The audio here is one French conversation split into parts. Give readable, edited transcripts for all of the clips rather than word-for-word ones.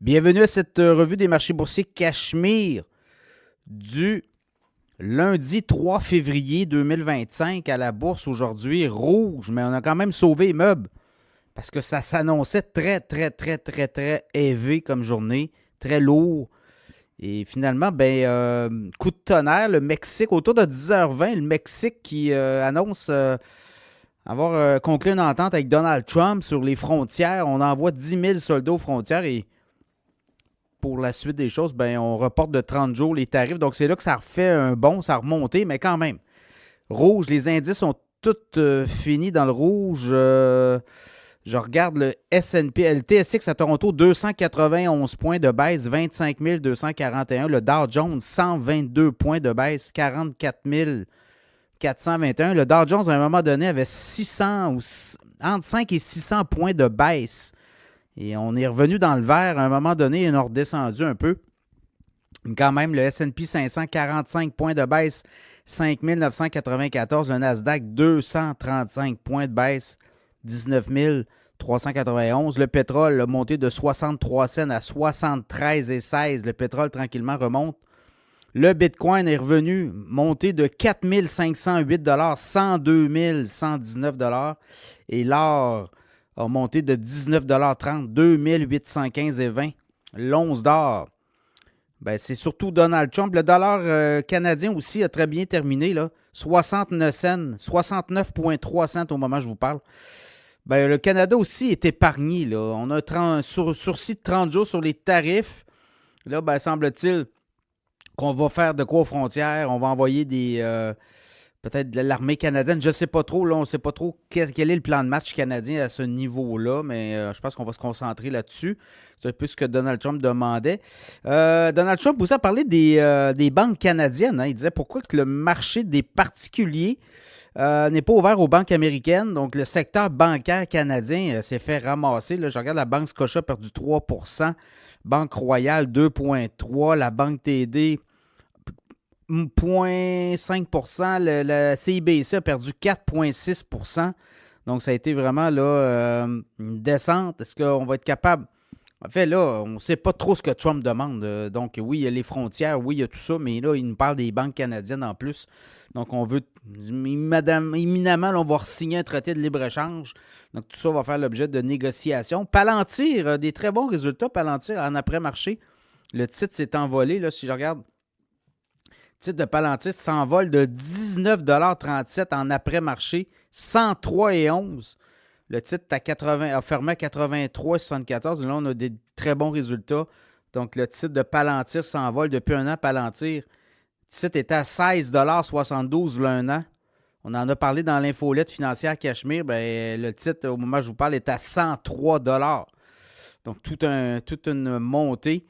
Bienvenue à cette revue des marchés boursiers Cachemire du lundi 3 février 2025 à la bourse aujourd'hui. Rouge, mais on a quand même sauvé les meubles parce que ça s'annonçait très élevé comme journée, très lourd. Et finalement, coup de tonnerre, le Mexique, autour de 10h20, le Mexique qui annonce avoir conclu une entente avec Donald Trump sur les frontières. On envoie 10 000 soldats aux frontières et pour la suite des choses, on reporte de 30 jours les tarifs. Donc, c'est là que ça refait un bond, ça a remonté, mais quand même. Rouge, les indices sont tous finis dans le rouge. Je regarde le S&P, le TSX à Toronto, 291 points de baisse, 25 241. Le Dow Jones, 122 points de baisse, 44 421. Le Dow Jones, à un moment donné, avait 600 ou entre 5 et 600 points de baisse. Et on est revenu dans le vert à un moment donné et on a redescendu un peu. Quand même, le S&P 500, 45 points de baisse, 5 994. Le Nasdaq, 235 points de baisse, 19 391. Le pétrole a monté de 63 cents à 73,16. Le pétrole, tranquillement, remonte. Le Bitcoin est revenu, monté de 4 508 102 119 et l'or a monté de 19,30 2 815,20 l'once d'or. C'est surtout Donald Trump. Le dollar canadien aussi a très bien terminé, là. 69 cents, 69,3 cents au moment où je vous parle. Le Canada aussi est épargné, là. On a un sursis de 30 jours sur les tarifs. Là, semble-t-il qu'on va faire de quoi aux frontières. On va envoyer peut-être de l'armée canadienne. Je ne sais pas trop. Là, on ne sait pas trop quel est le plan de match canadien à ce niveau-là, mais je pense qu'on va se concentrer là-dessus. C'est un peu ce que Donald Trump demandait. Donald Trump aussi a parlé des banques canadiennes. Il disait pourquoi que le marché des particuliers n'est pas ouvert aux banques américaines. Donc, le secteur bancaire canadien s'est fait ramasser. Là, je regarde la Banque Scotia a perdu 3 Banque Royale, 2,3 la Banque TD, 0,5 la CIBC a perdu 4,6 Donc, ça a été vraiment là, une descente. Est-ce qu'on va être capable? En fait, là, on ne sait pas trop ce que Trump demande. Donc, oui, il y a les frontières, oui, il y a tout ça, mais là, il nous parle des banques canadiennes en plus. Donc, on veut, éminemment, là, on va signer un traité de libre-échange. Donc, tout ça va faire l'objet de négociations. Palantir, des très bons résultats. Palantir en après-marché. Le titre s'est envolé. Là, si je regarde, le titre de Palantir s'envole de 19,37 $ en après-marché, 103,11 $. Le titre a fermé à 83,74. Là, on a des très bons résultats. Donc, le titre de Palantir s'envole depuis un an. Palantir, le titre était à 16,72 $ il y a un an. On en a parlé dans l'infolette financière Cachemire. Le titre, au moment où je vous parle, est à 103 $. Donc, toute une montée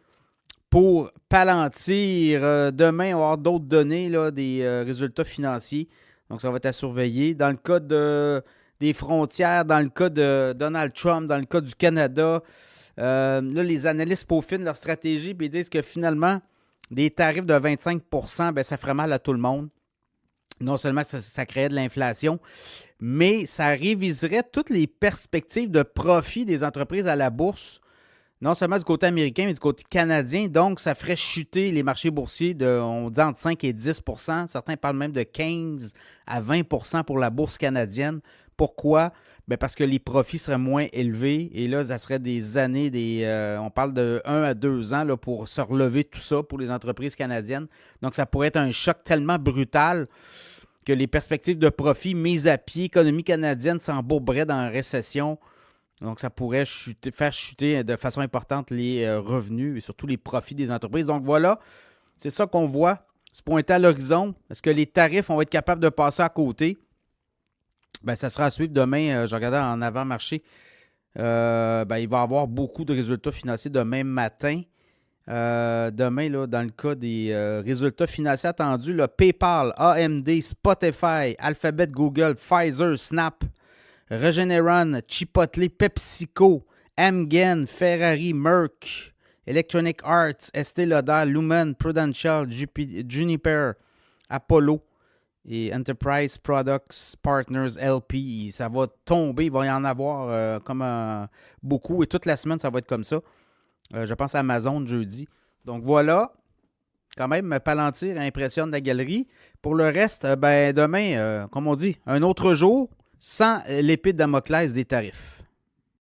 pour Palantir. Demain, on va avoir d'autres données, là, des résultats financiers. Donc, ça va être à surveiller. Dans le cas des frontières, dans le cas de Donald Trump, dans le cas du Canada, là, les analystes peaufinent leur stratégie et disent que finalement, des tarifs de 25 % ça ferait mal à tout le monde. Non seulement ça créerait de l'inflation, mais ça réviserait toutes les perspectives de profit des entreprises à la bourse, non seulement du côté américain, mais du côté canadien. Donc, ça ferait chuter les marchés boursiers on dit entre 5 et 10 %. Certains parlent même de 15 à 20 % pour la bourse canadienne. Pourquoi? Parce que les profits seraient moins élevés. Et là, ça serait des années, on parle de 1 à 2 ans là, pour se relever tout ça pour les entreprises canadiennes. Donc, ça pourrait être un choc tellement brutal que les perspectives de profit mises à pied, l'économie canadienne s'embourberaient dans la récession. Donc, ça pourrait faire chuter de façon importante les revenus et surtout les profits des entreprises. Donc, voilà, c'est ça qu'on voit se pointer à l'horizon. Est-ce que les tarifs, on va être capable de passer à côté? Ça sera à suivre demain. Je regardais en avant-marché. Il va y avoir beaucoup de résultats financiers demain matin. Demain, là, dans le cas des résultats financiers attendus, là, PayPal, AMD, Spotify, Alphabet, Google, Pfizer, Snap, Regeneron, Chipotle, PepsiCo, Amgen, Ferrari, Merck, Electronic Arts, Estée Lauder, Lumen, Prudential, Juniper, Apollo et Enterprise Products Partners LP. Ça va tomber, il va y en avoir beaucoup et toute la semaine, ça va être comme ça. Je pense à Amazon jeudi. Donc voilà, quand même, Palantir impressionne la galerie. Pour le reste, ben, demain, comme on dit, un autre jour sans l'épée de Damoclès des tarifs.